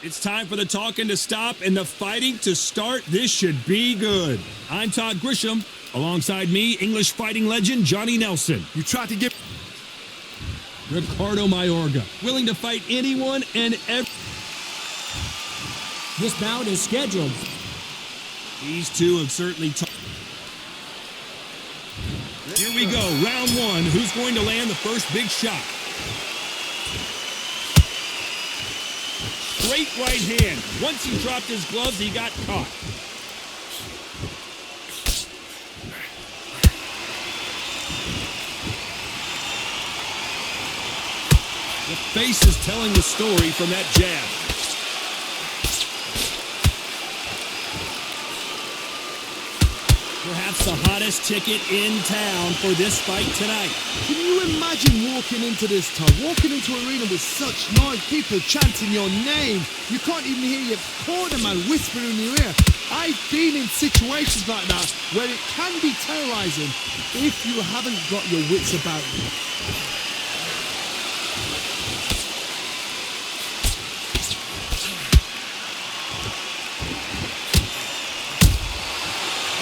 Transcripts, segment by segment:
It's time for the talking to stop and the fighting to start. This should be good. I'm Todd Grisham. Alongside me, English fighting legend Johnny Nelson. You tried to get Ricardo Mayorga, willing to fight anyone and everyone. This bout is scheduled. These two have certainly talked. Here we go, round one. Who's going to land the first big shot? Straight right hand. Once he dropped his gloves, he got caught. The face is telling the story from that jab. Perhaps the hottest ticket in town for this fight tonight. Can you imagine walking into this town, walking into an arena with such noise, people chanting your name? You can't even hear your corner man whispering in your ear. I've been in situations like that where it can be terrorizing if you haven't got your wits about you.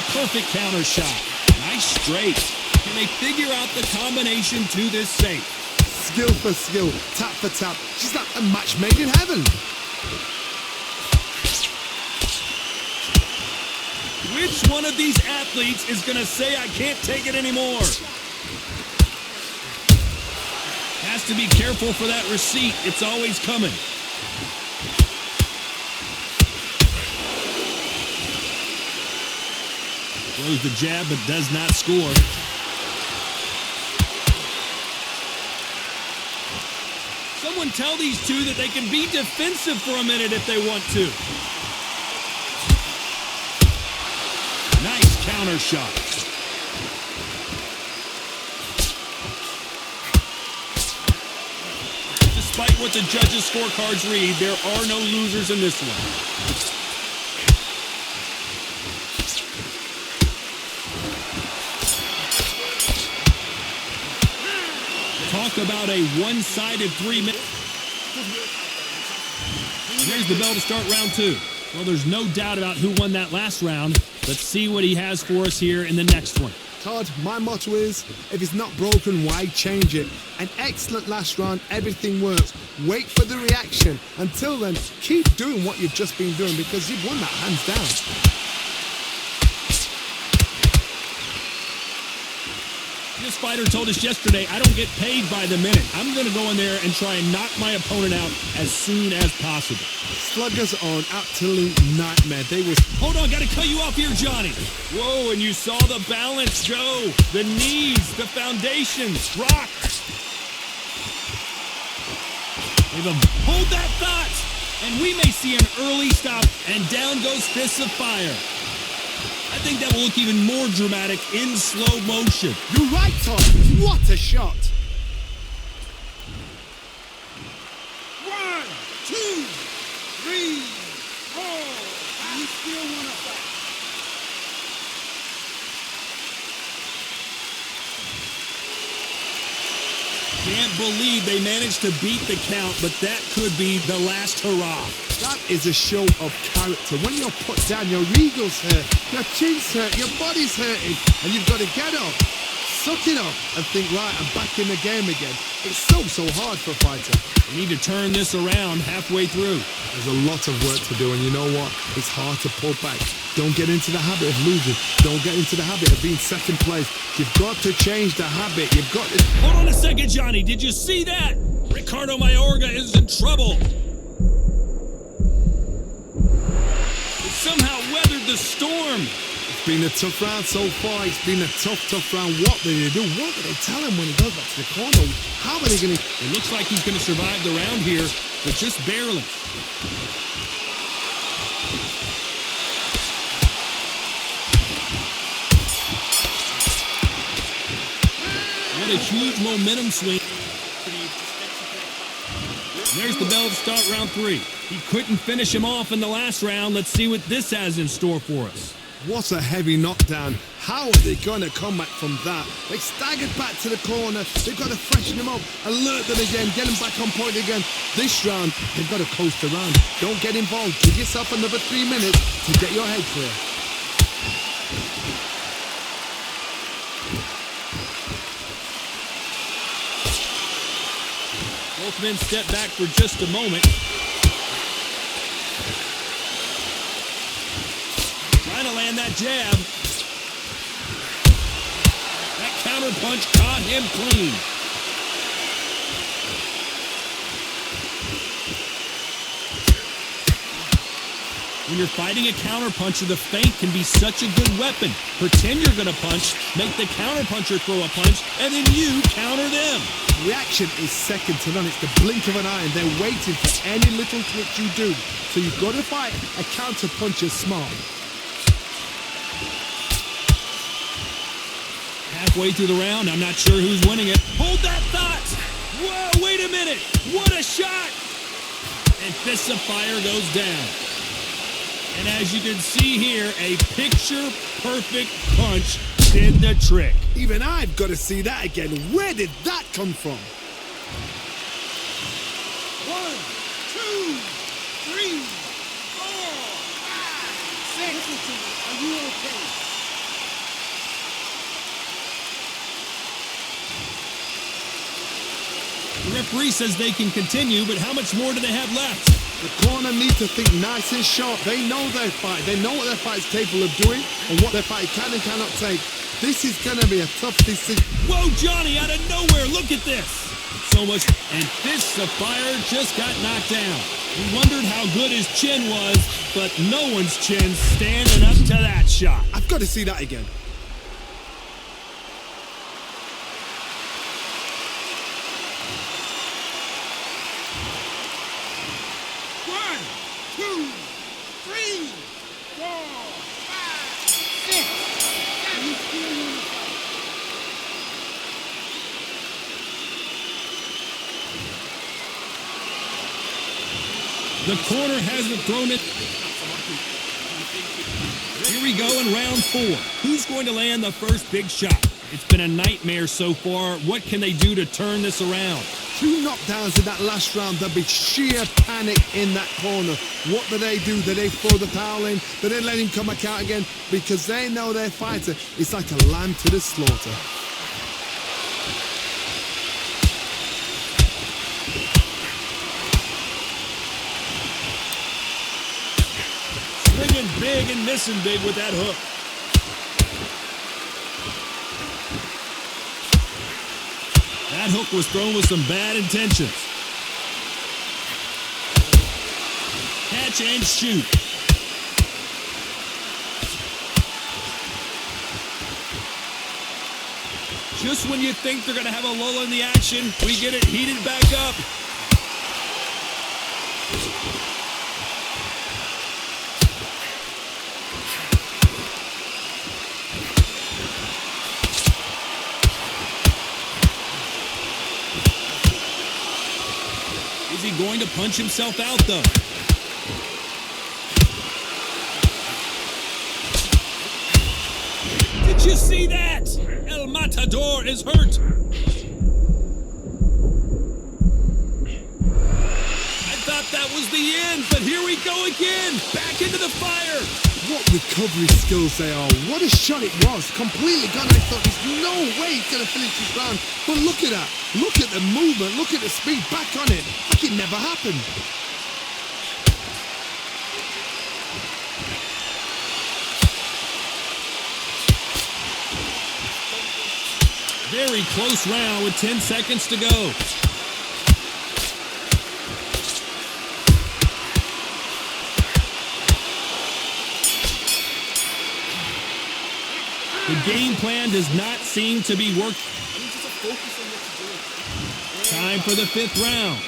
Perfect counter shot. Nice straight. Can they figure out the combination to this safe? Skill for skill, tap for tap. She's like a match made in heaven. Which one of these athletes is going to say, I can't take it anymore? Has to be careful for that receipt. It's always coming. Throws the jab, but does not score. Someone tell these two that they can be defensive for a minute if they want to. Nice counter shot. Despite what the judges' scorecards read, there are no losers in this one. Talk about a one-sided 3-minute. There's the bell to start round two. Well, there's no doubt about who won that last round. Let's see what he has for us here in the next one. Todd, my motto is, if it's not broken, why change it? An excellent last round, everything works. Wait for the reaction. Until then, keep doing what you've just been doing because you've won that hands down. This fighter told us yesterday, I don't get paid by the minute. I'm going to go in there and try and knock my opponent out as soon as possible. Sluggers are an absolute nightmare. They was... Hold on, got to cut you off here, Johnny. Whoa, and you saw the balance go. The knees, the foundations, rock. Hold that thought. And we may see an early stop, and down goes Fists of Fire. I think that will look even more dramatic in slow motion. You're right, Todd. What a shot. 1, 2, 3, 4. You still want to fight? Can't believe they managed to beat the count, but that could be the last hurrah. That is a show of character. When you're put down, your ego's hurt, your chin's hurt, your body's hurting, and you've got to get up, suck it up, and think, right, I'm back in the game again. It's so hard for a fighter. We need to turn this around halfway through. There's a lot of work to do, and you know what? It's hard to pull back. Don't get into the habit of losing. Don't get into the habit of being second place. You've got to change the habit. You've got to... Hold on a second, Johnny. Did you see that? Ricardo Mayorga is in trouble. He somehow weathered the storm. It's been a tough round so far. It's been a tough round. What do they do? What do they tell him when he goes back to the corner? How are they going to... It looks like he's going to survive the round here, but just barely. What a huge momentum swing. There's the bell to start round three. He couldn't finish him off in the last round. Let's see what this has in store for us. What a heavy knockdown. How are they going to come back from that? They staggered back to the corner. They've got to freshen them up, alert them again, get them back on point again. This round, they've got to coast around. Don't get involved. Give yourself another 3 minutes to get your head clear. Both men step back for just a moment. Trying to land that jab. That counter punch caught him clean. When you're fighting a counter puncher, the feint can be such a good weapon. Pretend you're going to punch, make the counter puncher throw a punch, and then you counter them. Reaction is second to none. It's the blink of an eye, and they're waiting for any little twitch you do. So you've got to fight a counter puncher smart. Halfway through the round, I'm not sure who's winning it. Hold that thought! Whoa, wait a minute! What a shot! And Fists of Fire goes down. And as you can see here, a picture-perfect punch did the trick. Even I've got to see that again. Where did that come from? 1, 2, 3, 4, 5, 6. Are you okay? The referee says they can continue, but how much more do they have left? The corner need to think nice and sharp. They know their fight. They know what their fight is capable of doing and what their fight can and cannot take. This is going to be a tough decision. Whoa, Johnny, out of nowhere, look at this. So much, and Fists of Fire just got knocked down. We wondered how good his chin was, but no one's chin standing up to that shot. I've got to see that again. The corner hasn't thrown it. Here we go in round 4. Who's going to land the first big shot? It's been a nightmare so far. What can they do to turn this around? 2 knockdowns in that last round. There'll be sheer panic in that corner. What do? Do they throw the towel in? Do they let him come back out again? Because they know their fighter is like a lamb to the slaughter. Swinging big and missing big with that hook. That hook was thrown with some bad intentions. Catch and shoot. Just when you think they're going to have a lull in the action, we get it heated back up. Is he going to punch himself out, though? Did you see that? El Matador is hurt. I thought that was the end, but here we go again. Back into the fire. What recovery skills they are. What a shot it was. Completely gone. I thought there's no way he's going to finish this round. But look at that. Look at the movement. Look at the speed. Back on it. Like it never happened. Very close round with 10 seconds to go. The game plan does not seem to be working. Time for the 5th round.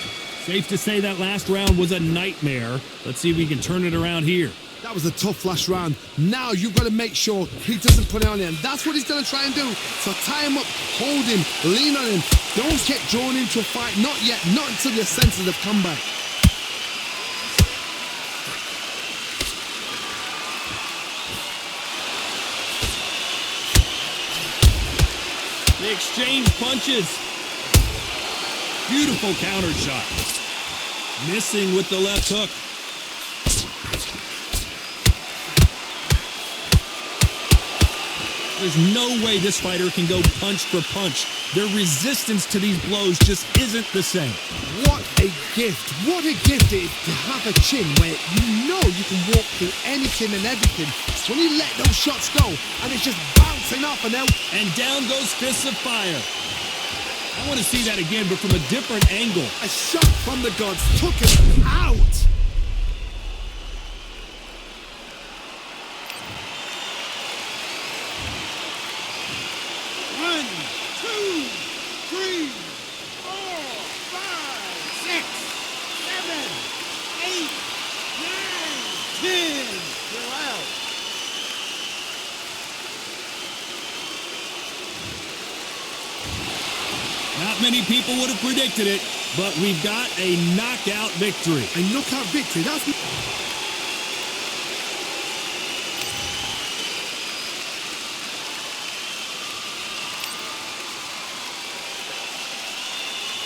Safe to say that last round was a nightmare. Let's see if we can turn it around here. That was a tough last round. Now you've got to make sure he doesn't put it on him. That's what he's going to try and do. So tie him up, hold him, lean on him. Don't get drawn into a fight. Not yet. Not until your senses have come back. They exchange punches. Beautiful counter shot. Missing with the left hook. There's no way this fighter can go punch for punch. Their resistance to these blows just isn't the same. What a gift. What a gift it is to have a chin where you know you can walk through anything and everything. When you let those shots go and it's just bouncing up and out. And down goes fists of fire. I want to see that again, but from a different angle. A shot from the gods took him out. One, two, three, four, five, 6, 7, 8, 9, 10. You're out. Not many people would have predicted it, but we've got a knockout victory. A knockout victory. That's